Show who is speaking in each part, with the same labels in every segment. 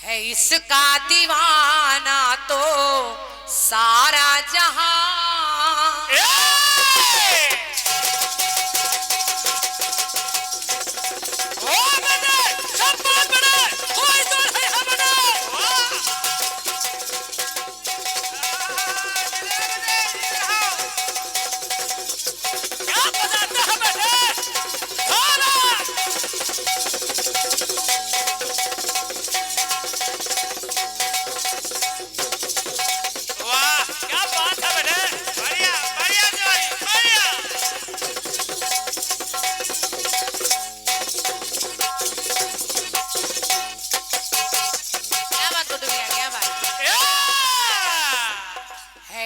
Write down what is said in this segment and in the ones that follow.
Speaker 1: है इसका दीवाना तो सारा जहां।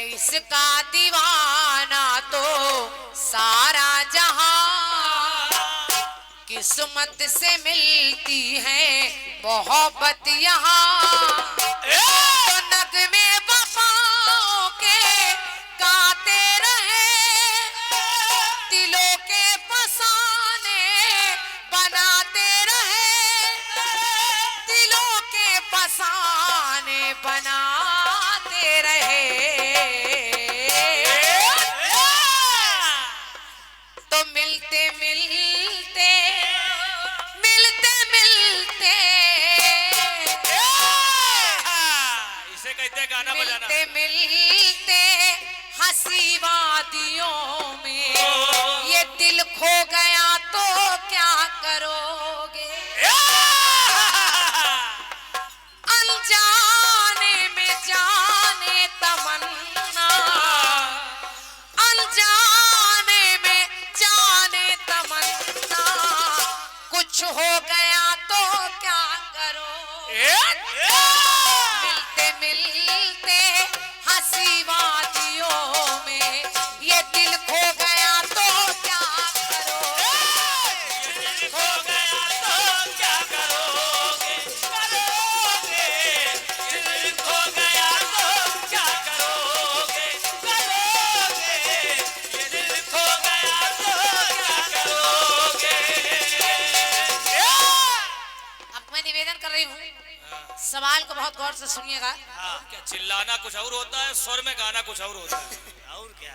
Speaker 1: इसका दीवाना तो सारा जहां, किस्मत से मिलती है मोहब्बत यहाँ। तो नगमे वफाओं के गाते रहे, दिलों के फसाने बनाते रहे, दिलों के फसाने बनाते रहे। मिलते मिलते हंसी वादियों में ये दिल खो गया तो क्या करोगे। अनजाने में जाने तमन्ना, अनजाने में जाने तमन्ना, कुछ हो गया तो क्या करोगे। मिलते मिलते हंसी वादियों में ये दिल खो गया तो क्या करोगे। दिल खो गया तो क्या करोगे, करोगे। दिल खो गया तो क्या करोगे, करोगे। ये दिल खो गया तो क्या करोगे। अब मैं निवेदन कर रही हूँ, सवाल को बहुत गौर से सुनिएगा।
Speaker 2: क्या चिल्लाना कुछ और होता है, स्वर में गाना कुछ और होता है, और क्या।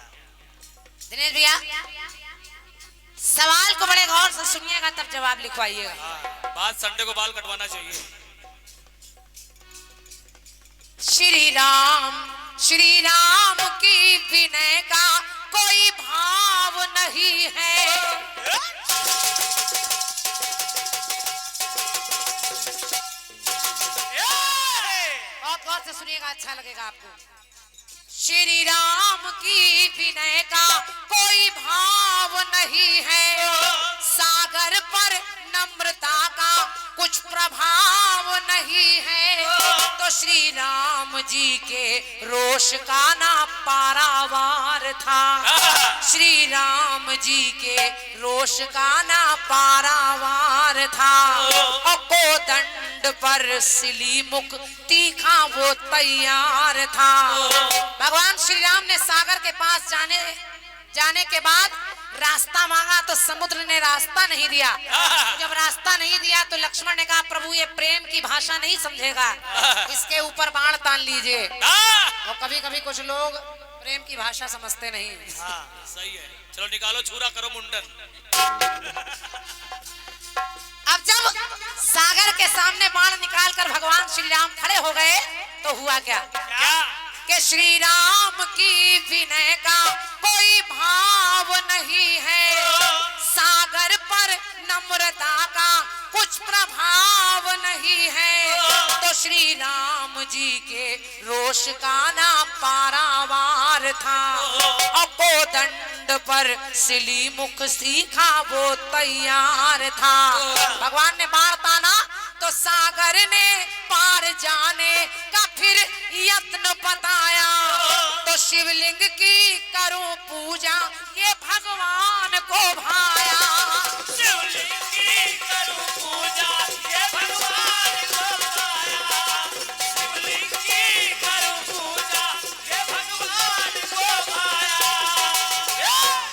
Speaker 1: दिनेश भैया सवाल को बड़े गौर से सुनिएगा तब जवाब लिखवाइएगा।
Speaker 2: बात संडे को बाल कटवाना चाहिए।
Speaker 1: श्री राम की विनय का कोई भाव नहीं है। गौर से सुनिएगा, अच्छा लगेगा आपको। श्री राम की विनय का कोई भाव नहीं है, सागर पर नम्रता का कुछ प्रभाव नहीं है। तो श्री राम जी के रोष का ना पारावार था, श्री राम जी के रोष का ना पारावार था। कोदंड पर सिली मुख तीखा वो तैयार था। भगवान श्री राम ने सागर के पास जाने के बाद रास्ता मांगा तो समुद्र ने रास्ता नहीं दिया। जब रास्ता नहीं दिया तो लक्ष्मण ने कहा प्रभु ये प्रेम की भाषा नहीं समझेगा, इसके ऊपर बाण तान लीजिए। और कभी कभी कुछ लोग प्रेम की भाषा समझते नहीं।
Speaker 2: सही है, चलो निकालो छुरा करो मुंडन।
Speaker 1: अब जब सागर के सामने बाण निकालकर भगवान श्री राम खड़े हो गए तो हुआ क्या कि श्री राम की विनय का कोई भाव नहीं है, सागर पर नम्रता का कुछ प्रभाव नहीं है। तो श्री राम जी के रोष का ना पारावार था, कोदंड पर सिली मुख सीखा वो तैयार था। भगवान ने बाण ताना तो सागर ने पार जाने का फिर यत्न बताया। तो शिवलिंग की करूं पूजा ये भगवान को भाया,
Speaker 2: शिवलिंग की करूं पूजा ये भगवान को भाया, शिवलिंग की करूं पूजा ये भगवान को भाया।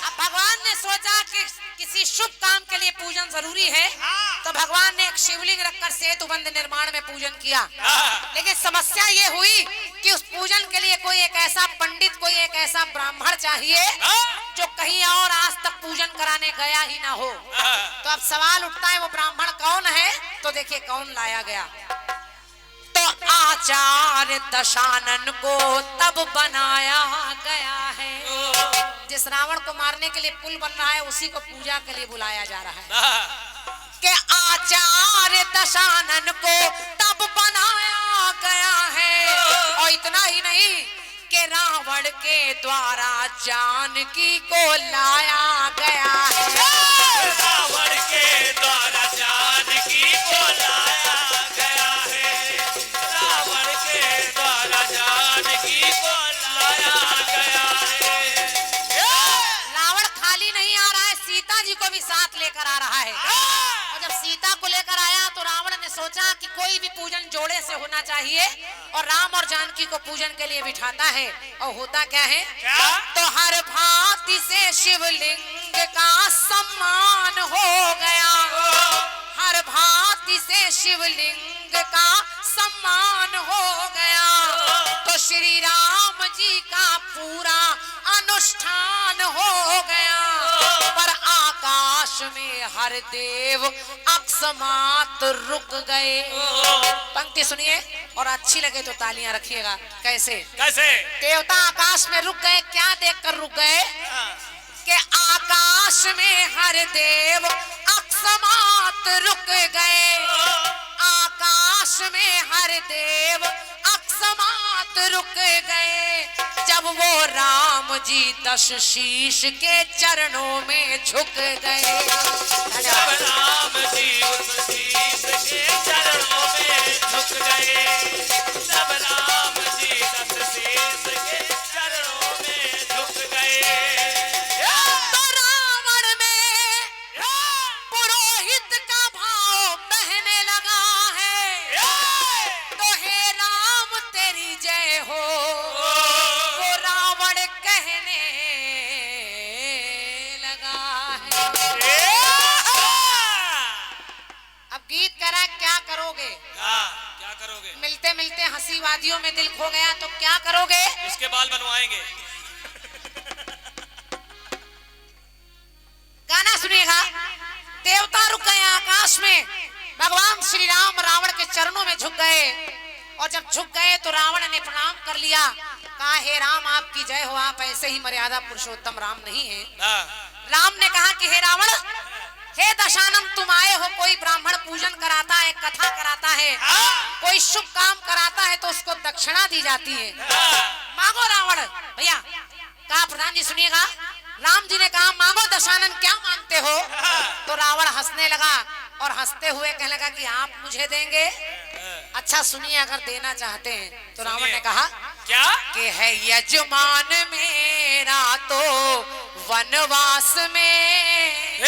Speaker 1: अब भगवान ने सोचा कि किसी शुभ काम के लिए पूजन जरूरी है, तो भगवान ने एक शिवलिंग रखकर सेतु बंध निर्माण में पूजन किया। लेकिन समस्या ये हुई कि उस पूजन के लिए कोई एक ऐसा पंडित, कोई एक ऐसा ब्राह्मण चाहिए जो कहीं और आज तक पूजन कराने गया ही ना हो। तो अब सवाल उठता है वो ब्राह्मण कौन है? तो देखिए कौन लाया गया। तो आचार्य दशानन को तब बनाया गया है। जिस रावण को मारने के लिए पुल बन रहा है उसी को पूजा के लिए बुलाया जा रहा है कि आचार्य दशानन को तब बनाया गया है। और इतना ही नहीं कि रावण के द्वारा जानकी को लाया गया है।
Speaker 2: रावण के द्वारा जानकी को लाया गया है। रावण के द्वारा जानकी को लाया गया है।
Speaker 1: रावण खाली नहीं आ रहा है, सीता जी को भी साथ लेकर आ रहा है। और जब सीता को लेकर आया तो रावण ने सोचा कि कोई भी पूजन जोड़े से होना चाहिए और राम और जानकी को पूजन के लिए बिठाता है। और होता क्या है? तो हर भांति से शिवलिंग का सम्मान हो गया। हर भांति से शिवलिंग का सम्मान हो गया। तो श्री राम जी का पूरा अनुष्ठान हो गया। पर आकाश में हर देव अकस्मात रुक गए। पंक्ति सुनिए और अच्छी लगे तो तालियां रखिएगा। कैसे?
Speaker 2: कैसे?
Speaker 1: देवता आकाश में रुक गए। क्या देखकर रुक गए? कि आकाश में हर देव अकस्मात रुक गए। आकाश में हर देव अकस्मात रुक गए। जब वो राम जी 10 शीश के चरणों में झुक गए।
Speaker 2: जब राम जी उस शीश के चरणों में झुक गए। जब राम जी 10 शीश के चरणों में झुक गए।
Speaker 1: तो रावण में पुरोहित का भाव बहने लगा है। तो हे राम तेरी जय हो, वो रावण कहने लगा है। अब गीत करा क्या करोगे?
Speaker 2: क्या करोगे?
Speaker 1: मिलते मिलते हंसी वादियों में दिल खो गया तो क्या करोगे?
Speaker 2: इसके बाल बनवाएंगे।
Speaker 1: गाना सुनिएगा। देवता रुक गए आकाश में। भगवान श्री राम रावण के चरणों में झुक गए। और जब झुक गए तो रावण ने प्रणाम कर लिया। कहा हे राम आपकी जय हो, आप ऐसे ही मर्यादा पुरुषोत्तम राम नहीं है। राम ने कहा कि हे रावण, हे दशानन तुम आए हो, कोई ब्राह्मण पूजन कराता है, कथा कराता है, कोई शुभ काम कराता है तो उसको दक्षिणा दी जाती है। मांगो रावण। भैया कहा प्रधान जी सुनिएगा। राम जी ने कहा मांगो दशानन, क्या मांगते हो? तो रावण हंसने लगा और हंसते हुए कहने लगा कि आप मुझे देंगे। अच्छा सुनिए, अगर देना चाहते हैं तो रावण ने कहा
Speaker 2: क्या?
Speaker 1: कि है यजमान मेरा तो वनवास में।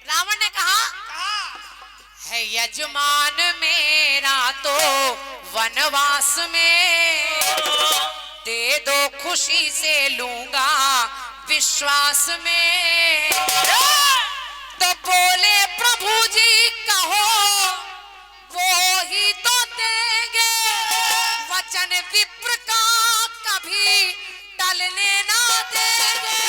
Speaker 1: रावण ने कहा है यजमान मेरा तो वनवास में, दे दो खुशी से लूंगा विश्वास में। तो बोले प्रभु जी कहो वो ही तो देंगे, वचन विप्र का कभी टलने ना देंगे।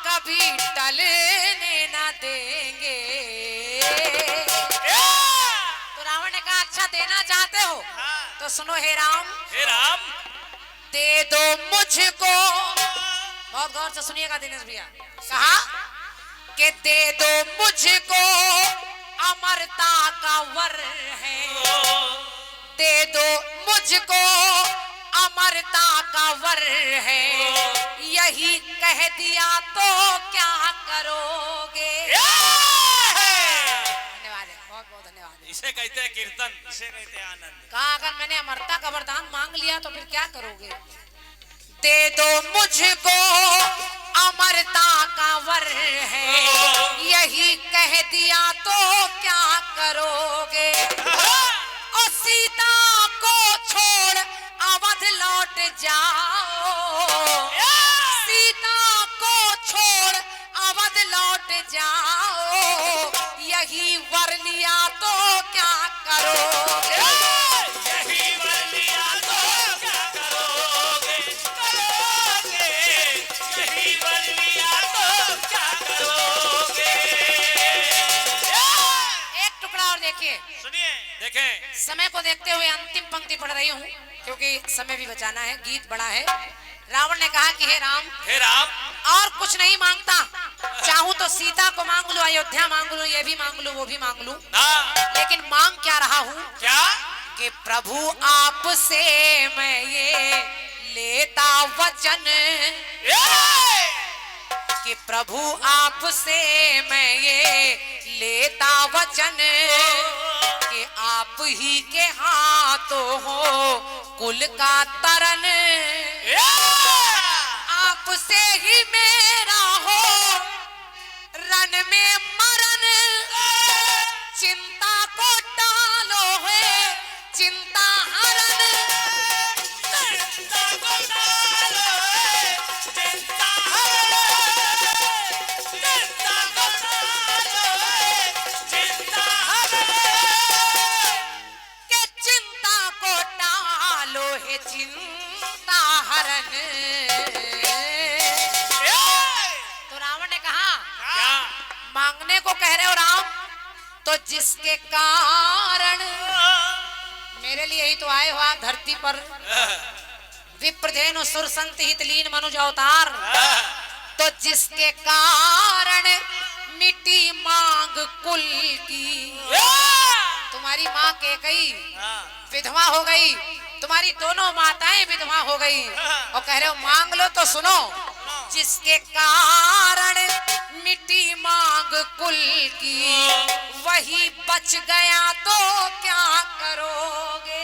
Speaker 1: कभी टलने ना देंगे। तो रावण ने कहा अच्छा देना चाहते हो तो सुनो हे राम, दे दो मुझको। बहुत गौर से सुनिएगा दिनेश भैया। कहा कि दे दो मुझको अमरता का वर है, दे दो मुझको अमरता का वर है, यही कह दिया तो क्या करोगे। धन्यवाद है, बहुत बहुत धन्यवाद है।
Speaker 2: इसे कहते हैं कीर्तन, इसे कहते हैं आनंद।
Speaker 1: कहा अगर मैंने अमरता का वरदान मांग लिया तो फिर क्या करोगे। दे दो मुझको अमरता का वर है, यही कह दिया तो क्या करोगे। और सीता को छोड़ अवध लौट जाओ, सीता को छोड़ अवध लौट जाओ, यही वर लिया तो क्या करोगे।
Speaker 2: यही वर लिया तो क्या करोगे, करोगे। यही वर लिया तो क्या करोगे।
Speaker 1: एक टुकड़ा और देखिए,
Speaker 2: सुनिए, देखें।
Speaker 1: समय को देखते हुए अंतिम पंक्ति पढ़ रही हूँ क्योंकि समय भी बचाना है, गीत बड़ा है। रावण ने कहा कि हे राम और कुछ नहीं मांगता, चाहूं तो सीता को मांग लूं, अयोध्या मांग लूं, ये भी मांग लूं, वो भी मांग लूं, लेकिन मांग क्या रहा हूं।
Speaker 2: क्या?
Speaker 1: कि प्रभु आपसे मैं ये लेता वचन, कि प्रभु आपसे मैं ये लेता वचन, कि आप ही के हाथों हो कुल का तरन, आपसे ही मेरा हो रन में मरन, चिंता को टालो है चिंता हरन,
Speaker 2: चिंता को टालो है चिंता हरन, चिंता को टालो है चिंता हरन,
Speaker 1: के चिंता को टालो है चिंता हरन। तो रावण ने कहा
Speaker 2: क्या?
Speaker 1: मांगने को कह रहे हो राम, तो जिसके कारण मेरे लिए ही तो आए हो आप धरती पर, विप्रधेनु सुर संत हितलीन मनुज अवतार, तो जिसके कारण मिट्टी मांग कुल की। तुम्हारी माँ केकई विधवा हो गई, तुम्हारी दोनों माताएं विधवा हो गई, और कह रहे हो मांग लो तो सुनो, जिसके कारण मिट्टी मांग कुल की, वही बच गया तो क्या करोगे।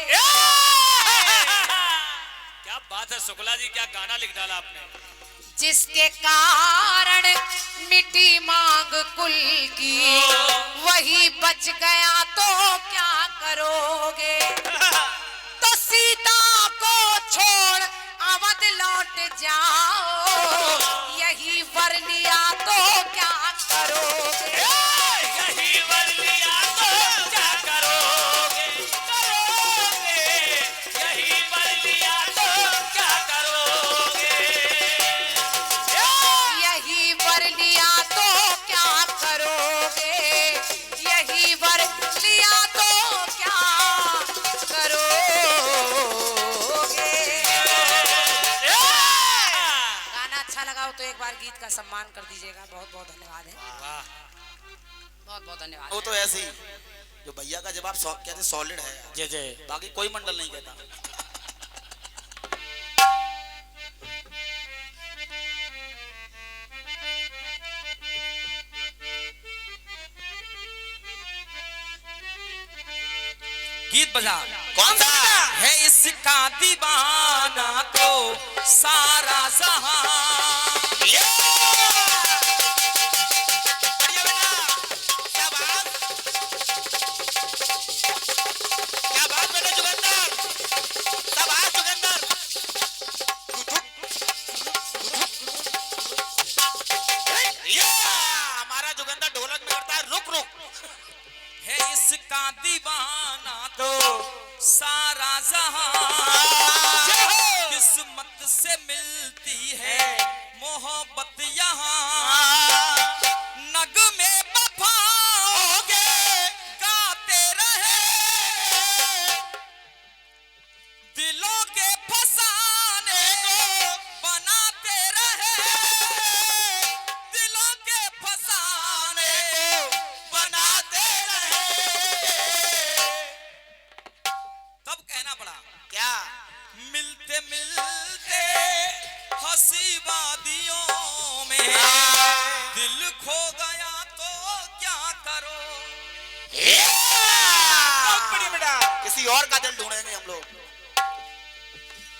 Speaker 2: क्या बात है शुक्ला जी, क्या गाना लिख डाला आपने।
Speaker 1: जिसके कारण मिट्टी मांग कुल की, वही बच गया तो क्या करोगे। तो सीता को छोड़ अवध लौट जाओ, यही वर लिया तो क्या करोगे।
Speaker 2: यही वर लिया तो क्या करोगे, करोगे। यही वर लिया तो क्या करोगे।
Speaker 1: यही वर लिया तो क्या करोगे, यही वर लिया तो क्या करोगे। गाना अच्छा लगा हो तो एक बार गीत का सम्मान कर दीजिएगा। बहुत बहुत धन्यवाद है, बहुत बहुत धन्यवाद।
Speaker 3: वो तो ऐसे ही जो भैया का जवाब कहते सॉलिड है,
Speaker 2: जय जय।
Speaker 3: बाकी कोई मंडल नहीं कहता।
Speaker 4: गीत बजा।
Speaker 3: कौन सा
Speaker 4: है इसका दीवाना तो सारा जहां।
Speaker 3: बढ़िया बेटा, क्या बात, क्या बात बेटा जुगंदर, शाबाश जुगंदर। हमारा जुगंदर ढोलक में करता है रुक रुक।
Speaker 4: है इसका दीवाना तो सारा जहां। किस्मत से मिलती है मोहब्बत यहाँ। नगमे वफाओगे गाते रहे, दिलों के फसाने को बनाते रहे, दिलों के फसाने को बनाते रहे। तब वादियों में दिल खो गया तो क्या करो।
Speaker 3: किसी और का दिल ढूंढेंगे हम लोग।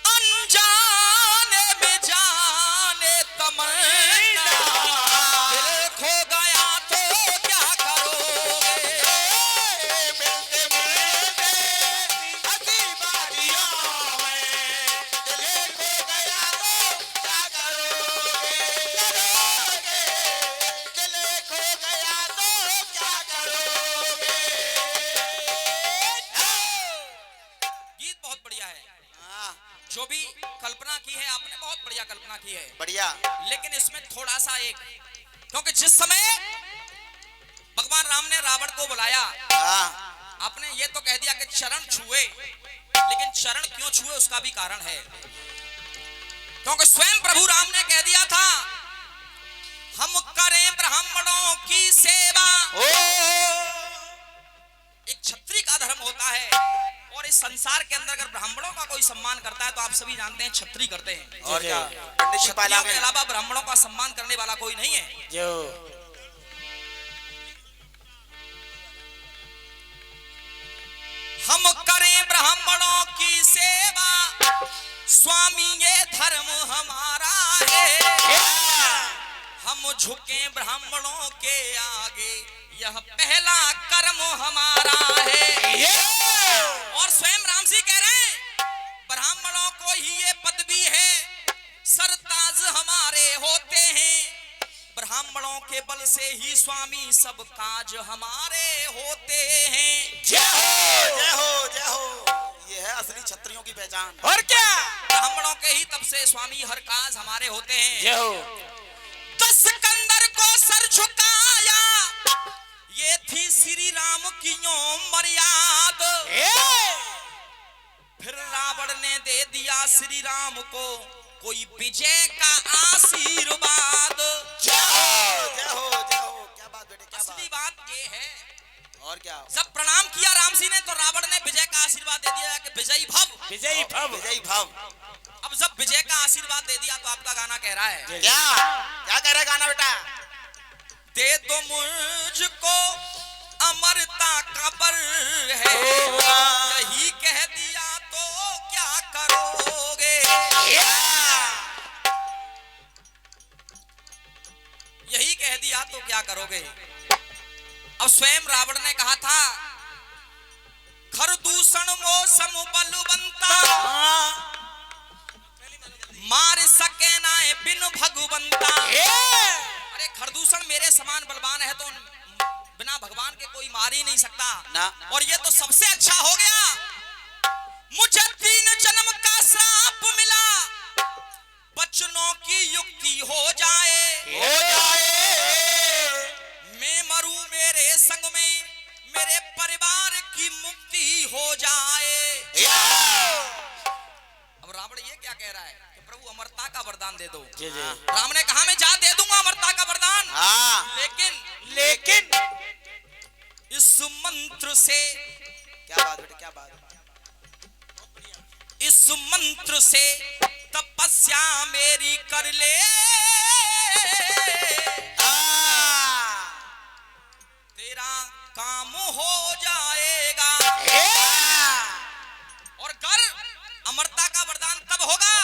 Speaker 4: अनजाने में जाने तमन्ना दिल खो गया तो क्या करोगे।
Speaker 3: मिलते मिलते हंसी बारियों में दिल खो गया तो क्या करोगे। दिल खो गया तो क्या करोगे।
Speaker 4: गीत बहुत बढ़िया है,
Speaker 3: हाँ,
Speaker 4: जो भी कल्पना की है आपने बहुत बढ़िया कल्पना की है,
Speaker 3: बढ़िया।
Speaker 4: लेकिन इसमें थोड़ा सा एक, क्योंकि जिस समय भगवान राम ने रावण को बुलाया,
Speaker 3: हाँ,
Speaker 4: आपने ये तो कह दिया कि चरण छुए, लेकिन चरण क्यों छुए उसका भी कारण है, क्योंकि स्वयं प्रभु राम ने कह दिया था हम करें ब्राह्मणों की सेवा। एक क्षत्रिय का धर्म होता है, और इस संसार के अंदर अगर ब्राह्मणों का कोई सम्मान करता है तो आप सभी जानते हैं क्षत्रिय करते हैं।
Speaker 3: और क्या, पंडित जी
Speaker 4: क्षत्रियों के अलावा ब्राह्मणों का सम्मान करने वाला कोई नहीं है।
Speaker 3: जो
Speaker 4: हम करें ब्राह्मणों की सेवा, स्वामी ये धर्म हमारा है। हम झुके ब्राह्मणों के आगे, यह पहला कर्म हमारा है। और स्वयं राम जी कह रहे हैं ब्राह्मणों को ही ये पदवी है, सरताज हमारे होते हैं। ब्राह्मणों के बल से ही स्वामी सब काज हमारे होते हैं।
Speaker 3: जय हो जय हो जय हो। ये है असली क्षत्रियों की पहचान।
Speaker 4: और क्या, ब्राह्मणों के ही तब से स्वामी हर काज हमारे होते हैं।
Speaker 3: जय हो।
Speaker 4: 10 सिकंदर को सर झुकाया, ये थी श्री राम की मर्यादा। फिर रावण ने दे दिया श्री राम को कोई विजय का आशीर्वाद।
Speaker 3: जय हो जय हो जय हो। क्या बात बेटे, क्या
Speaker 4: असली
Speaker 3: बात।
Speaker 4: बात ये है,
Speaker 3: और क्या,
Speaker 4: जब प्रणाम किया राम जी ने तो रावण ने विजय का आशीर्वाद दे दिया कि विजयी भव।
Speaker 3: विजयी भव, विजयी भव।
Speaker 4: अब जब विजय का आशीर्वाद दे दिया तो आपका गाना कह रहा है
Speaker 3: क्या क्या कह रहा है गाना बेटा।
Speaker 4: दे दो मुझको अमरता का बर है, यही कह दिया तो क्या करोगे। यही कह दिया तो क्या करोगे। अब स्वयं रावण ने कहा था खरदूषण मौसम बलवंता, मार सके ना बिन भगवंता। अरे खरदूषण मेरे समान बलवान है तो बिना भगवान के कोई मार ही नहीं सकता
Speaker 3: ना।
Speaker 4: और ये तो सबसे अच्छा हो गया, मुझे 3 जन्म का श्राप मिला, बचनों की युक्ति हो जाए। मैं मरूं मेरे संग में, मेरे परिवार की मुक्ति हो जाए। अब रावण ये क्या कह रहा है कि प्रभु अमरता का वरदान दे दो।
Speaker 3: जी जी।
Speaker 4: राम ने कहा मैं जा दे दूंगा अमरता का वरदान,
Speaker 3: हाँ,
Speaker 4: लेकिन इस मंत्र से,
Speaker 3: क्या बात बेटे, क्या बात।
Speaker 4: इस मंत्र से तपस्या मेरी कर ले, तेरा काम हो जाएगा। और कर अमरता का वरदान कब होगा,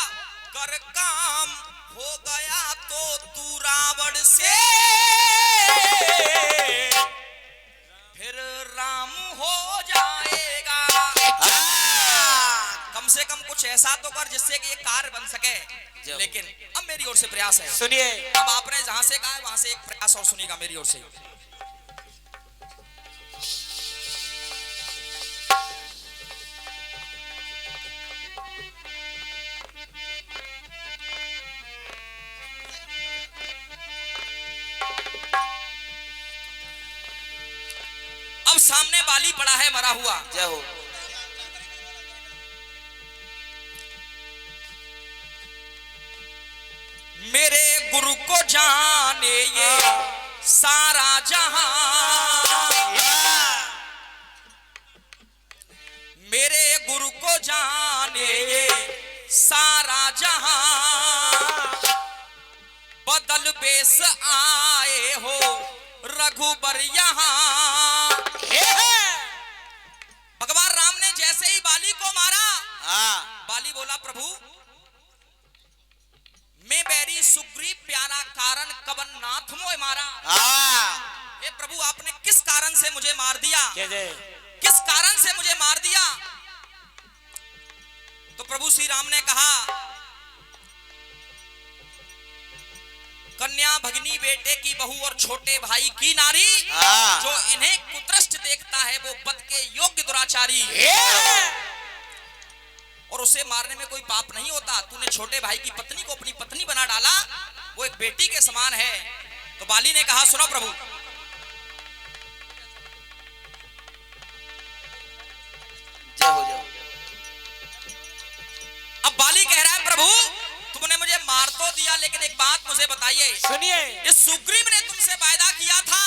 Speaker 4: कर काम हो गया तो तू रावण से फिर राम हो जाएगा। कम से कम कुछ ऐसा तो कर जिससे कि ये कार्य बन सके। लेकिन अब मेरी ओर से प्रयास है,
Speaker 3: सुनिए।
Speaker 4: अब आपने जहां से कहा है वहां से एक प्रयास और सुनिएगा मेरी ओर से। अब सामने बाली पड़ा है मरा हुआ।
Speaker 3: जय हो।
Speaker 4: मेरे गुरु को जाने ये सारा जहां, मेरे गुरु को जाने ये सारा जहां, बेस आए हो रघुबर यहाँ। भगवान राम ने जैसे ही बाली को मारा, बाली बोला प्रभु मैं बैरी सुग्रीव प्यारा कारण कवन नाथ मोय मारा। हे प्रभु आपने किस कारण से मुझे मार दिया, किस कारण से मुझे मार दिया? तो प्रभु श्री राम ने कहा कन्या भगिनी बेटे की बहू और छोटे भाई की नारी, जो इन्हें कुदृष्ट देखता है वो बद के योग्य दुराचारी, और उसे मारने में कोई पाप नहीं होता। तूने छोटे भाई की पत्नी को अपनी पत्नी बना डाला, वो एक बेटी के समान है। तो बाली ने कहा सुनो प्रभु,
Speaker 3: जय हो जय हो।
Speaker 4: अब बाली कह रहा है प्रभु तुमने मुझे मार तो दिया, लेकिन एक बात मुझे बताइए,
Speaker 2: सुनिए,
Speaker 4: इस सुग्रीव ने तुमसे वायदा किया था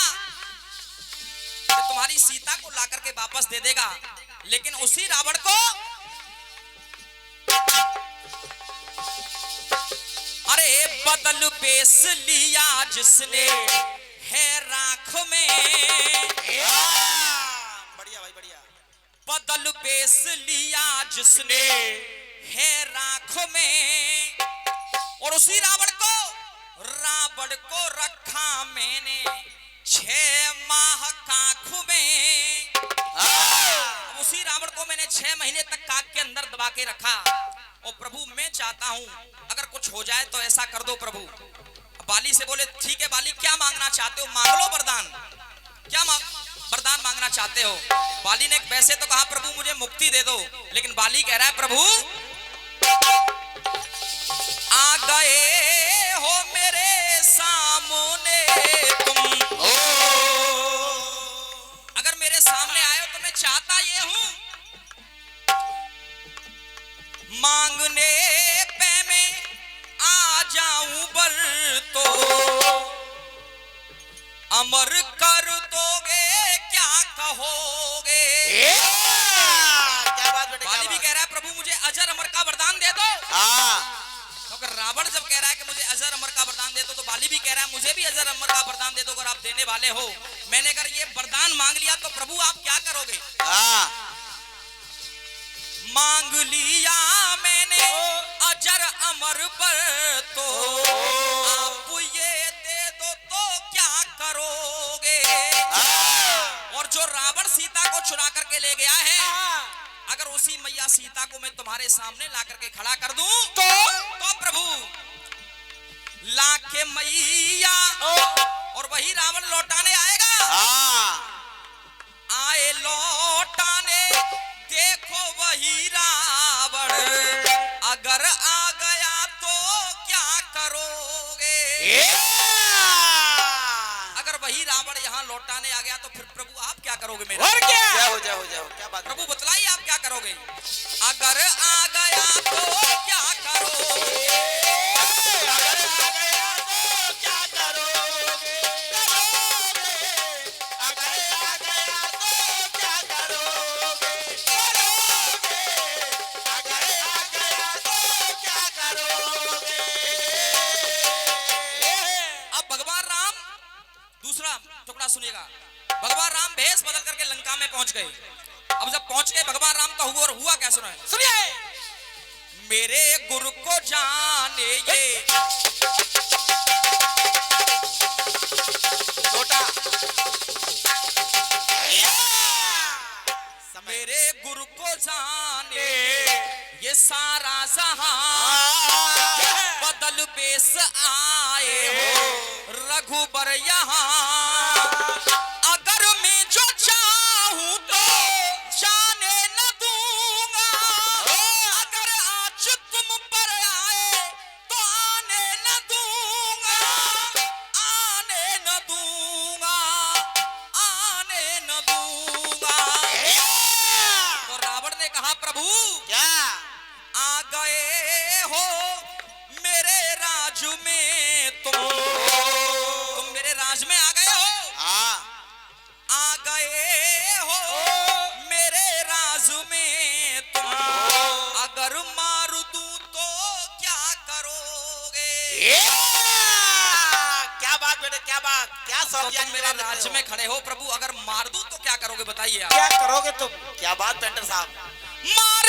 Speaker 4: कि तुम्हारी सीता को लाकर के वापस दे देगा, लेकिन उसी रावण को अरे बदल बेस लिया जिसने है राख में।
Speaker 3: बढ़िया भाई बढ़िया।
Speaker 4: बदल बेस लिया जिसने है राख में, और उसी रावण को रखा मैंने 6 माह काख में। उसी रावण को मैंने 6 महीने तक काख के अंदर दबा के रखा। और प्रभु मैं चाहता हूं अगर कुछ हो जाए तो ऐसा कर दो प्रभु। बाली से बोले ठीक है बाली क्या मांगना चाहते हो, मांग लो वरदान, क्या वरदान मांगना चाहते हो? बाली ने वैसे तो कहा प्रभु मुझे मुक्ति दे दो, लेकिन बाली कह रहा है प्रभु आ गए हो मेरे सामने तुम, अगर मेरे सामने आए हो तो मैं चाहता ये हूं मांगने पे मैं आ जाऊं बर तो अमर कर दोगे क्या कहोगे?
Speaker 3: क्या बात बेटे,
Speaker 4: बाली भी कह रहा है प्रभु मुझे अजर अमर का वरदान दे दो। अगर रावण जब कह रहा है कि मुझे अजर अमर का वरदान दे दो, तो बाली भी कह रहा है मुझे भी अजर अमर का वरदान दे दो अगर आप देने वाले हो। मैंने अगर ये वरदान मांग लिया तो प्रभु आप क्या करोगे? मांग लिया मैंने अजर अमर पर तो आप ये दे दो तो क्या करोगे? और जो रावण सीता को चुरा करके ले गया है, अगर उसी मैया सीता को मैं तुम्हारे सामने ला करके खड़ा कर दूं तो प्रभु लाके मैया और वही रावण लौटाने आएगा। आए लौटाने देखो वही रावण, अगर आ गया तो क्या करोगे? अगर वही रावण यहाँ लौटाने आ गया तो फिर प्रभु आप क्या करोगे मेरे?
Speaker 2: और क्या?
Speaker 3: जय हो जय हो जय हो। क्या बात
Speaker 4: प्रभु बतलाइए आप क्या करोगे? अगर आ गया तो क्या करोगे?
Speaker 3: अगर आ गया तो क्या करोगे? अगर आ गया तो क्या करोगे? अगर आ गया तो क्या करोगे?
Speaker 4: अब भगवान राम दूसरा टुकड़ा सुनिएगा। भगवान राम भेष बदल करके लंका में पहुंच गए। अब जब पहुंच गए भगवान राम तो हुआ क्या सुना है?
Speaker 2: सुनिए,
Speaker 4: मेरे गुरु को जाने ये
Speaker 3: छोटा
Speaker 4: मेरे गुरु को जाने ये सारा जहां, बदल बेस आए हो रघुबर यहाँ। अगर मैं जो चाहूं तो जाने न दूंगा, अगर आज तुम पर आए तो आने न दूंगा, आने न दूंगा, आने न दूंगा। तो रावण ने कहा प्रभु
Speaker 3: क्या
Speaker 4: आ गए हो मेरे राज में तुम मेरे राज में आ गए हो, आ गए हो मेरे राज में तुम, अगर मार दूं तो क्या करोगे?
Speaker 3: बात बेटे, क्या बात, क्या
Speaker 4: तो
Speaker 3: सौंप दिया
Speaker 4: तुम मेरे राज्य में खड़े हो प्रभु, अगर मार दूं तो क्या करोगे बताइए आप?
Speaker 3: क्या करोगे तुम? क्या बात पेंटर साहब?
Speaker 4: मार